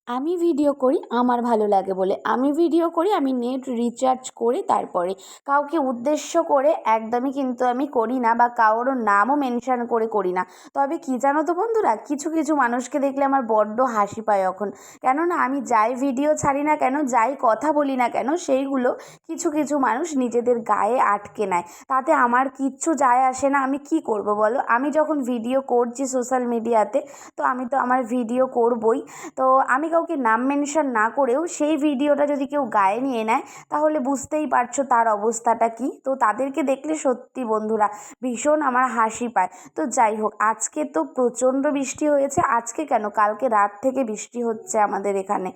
আমি ভিডিও করি আমার ভালো লাগে বলে। আমি ভিডিও করি, আমি নেট রিচার্জ করে তারপরে। কাউকে উদ্দেশ্য করে একদমই কিন্তু আমি করি না, বা কারোর নামও মেনশন করে করি না। তবে কী জানো তো বন্ধুরা, কিছু কিছু মানুষকে দেখলে আমার বড্ড হাসি পায় এখন। কেননা আমি যাই ভিডিও ছাড়ি না কেন, যাই কথা বলি না কেন, সেইগুলো কিছু কিছু মানুষ নিজেদের গায়ে আটকে নেয়। তাতে আমার কিচ্ছু যায় আসে না, আমি কি করব বলো? আমি যখন ভিডিও করছি সোশ্যাল মিডিয়াতে, তো আমি তো আমার ভিডিও করবই। তো আমি কাউকে নাম মেনশন না করেও সেই ভিডিওটা যদি কেউ গায়ে নিয়ে নেয়, তাহলে বুঝতেই পারছো তার অবস্থাটা কী। তো তাদেরকে দেখলে সত্যি বন্ধুরা ভীষণ আমার হাসি পায়। তো যাই হোক, আজকে তো প্রচণ্ড বৃষ্টি হয়েছে। আজকে কেন, কালকে রাত থেকে বৃষ্টি হচ্ছে আমাদের এখানে।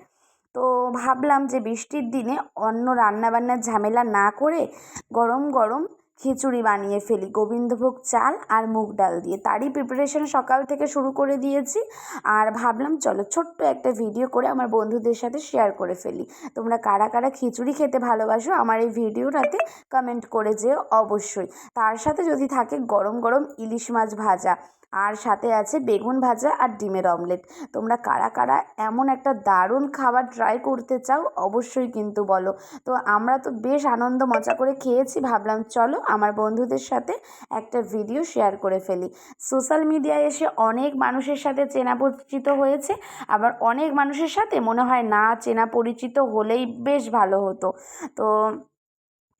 তো ভাবলাম যে বৃষ্টির দিনে অন্য রান্নাবান্নার ঝামেলা না করে গরম গরম খিচুড়ি বানিয়ে ফেলি গোবিন্দভোগ চাল আর মুগ ডাল দিয়ে। তারই প্রিপারেশন সকাল থেকে শুরু করে দিয়েছি। আর ভাবলাম চলো ছোট্ট একটা ভিডিও করে আমার বন্ধুদের সাথে শেয়ার করে ফেলি। তোমরা কারা কারা খিচুড়ি খেতে ভালোবাসো আমার এই ভিডিওটাতে কমেন্ট করে যেও অবশ্যই। তার সাথে যদি থাকে গরম গরম ইলিশ মাছ ভাজা, আর সাথে আছে বেগুন ভাজা আর ডিমের অমলেট। তোমরা কারা কারা এমন একটা দারুণ খাবার ট্রাই করতে চাও অবশ্যই কিন্তু বলো। তো আমরা তো বেশ আনন্দ মজা করে খেয়েছি, ভাবলাম চলো আমার বন্ধুদের সাথে একটা ভিডিও শেয়ার করে ফেলি। সোশ্যাল মিডিয়ায় এসে অনেক মানুষের সাথে চেনা পরিচিত হয়েছে, আবার অনেক মানুষের সাথে মনে হয় না চেনা পরিচিত হলেই বেশ ভালো হতো। তো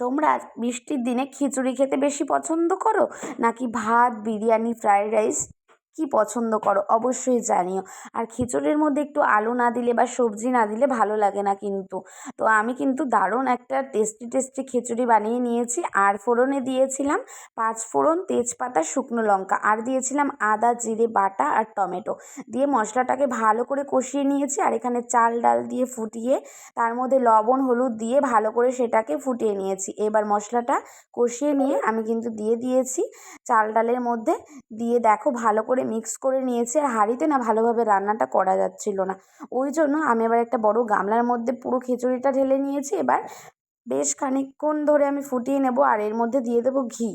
তোমরা বৃষ্টির দিনে খিচুড়ি খেতে বেশি পছন্দ করো, নাকি ভাত, বিরিয়ানি, ফ্রায়েড রাইস, কী পছন্দ করো অবশ্যই জানিও। আর খিচুড়ির মধ্যে একটু আলু না দিলে বা সবজি না দিলে ভালো লাগে না কিন্তু। তো আমি কিন্তু দারুণ একটা টেস্টি টেস্টি খিচুড়ি বানিয়ে নিয়েছি। আর ফোড়নে দিয়েছিলাম 5 ফোড়ন, তেজপাতা, শুকনো লঙ্কা, আর দিয়েছিলাম আদা, জিরে বাটা আর টমেটো দিয়ে মশলাটাকে ভালো করে কষিয়ে নিয়েছি। আর এখানে চাল ডাল দিয়ে ফুটিয়ে তার মধ্যে লবণ হলুদ দিয়ে ভালো করে সেটাকে ফুটিয়ে নিয়েছি। এবার মশলাটা কষিয়ে নিয়ে আমি কিন্তু দিয়ে দিয়েছি চাল ডালের মধ্যে। দিয়ে দেখো ভালো করে মিক্স করে নিয়েছি। আর হাঁড়িতে না ভালোভাবে রান্নাটা করা যাচ্ছিল না, ওই জন্য আমি এবার একটা বড় গামলার মধ্যে পুরো খিচুড়িটা ঢেলে নিয়েছি। এবার বেশ খানিকক্ষণ ধরে আমি ফুটিয়ে নেব, আর এর মধ্যে দিয়ে দেবো ঘি।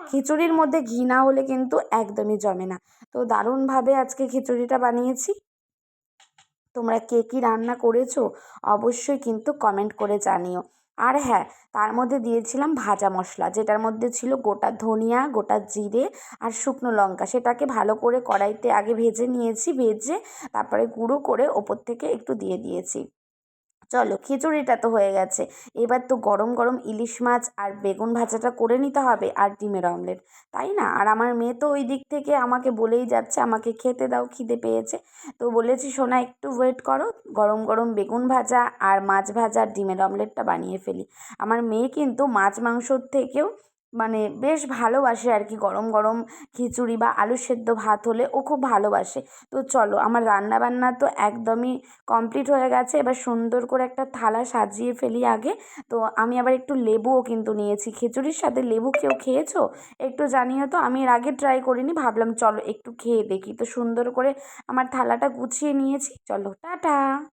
খিচুড়ির মধ্যে ঘি না হলে কিন্তু একদমই জমে না। তো দারুণভাবে আজকে খিচুড়িটা বানিয়েছি। তোমরা কে কী রান্না করেছো অবশ্যই কিন্তু কমেন্ট করে জানিও। আর হ্যাঁ, তার মধ্যে দিয়েছিলাম ভাজা মশলা, যেটার মধ্যে ছিল গোটা ধনিয়া, গোটা জিরে আর শুকনো লঙ্কা। সেটাকে ভালো করে কড়াইতে আগে ভেজে নিয়েছি, ভেজে তারপরে গুঁড়ো করে ওপর থেকে একটু দিয়ে দিয়েছি। চলো খিচুড়িটা তো হয়ে গেছে, এবার তো গরম গরম ইলিশ মাছ আর বেগুন ভাজাটা করে নিতে হবে, আর ডিমের অমলেট, তাই না? আর আমার মেয়ে তো ওই দিক থেকে আমাকে বলেই যাচ্ছে আমাকে খেতে দাও, খিদে পেয়েছে। তো বলেছি সোনা একটু ওয়েট করো, গরম গরম বেগুন ভাজা আর মাছ ভাজা আর ডিমের অমলেটটা বানিয়ে ফেলি। আমার মেয়ে কিন্তু মাছ মাংসর থেকেও মানে বেশ ভালোবাসে আর কি গরম গরম খিচুড়ি বা আলু সেদ্ধ ভাত হলে ও খুব ভালোবাসে। তো চলো আমার রান্না বান্না তো একদমই কমপ্লিট হয়ে গেছে। এবার সুন্দর করে একটা থালা সাজিয়ে ফেলি আগে। তো আমি আবার একটু লেবুও কিন্তু নিয়েছি। খিচুড়ির সাথে লেবু কেউ খেয়েছো একটু জানিও তো, আমি এর আগে ট্রাই করিনি, ভাবলাম চলো একটু খেয়ে দেখি। তো সুন্দর করে আমার থালাটা গুছিয়ে নিয়েছি, চলো টাটা।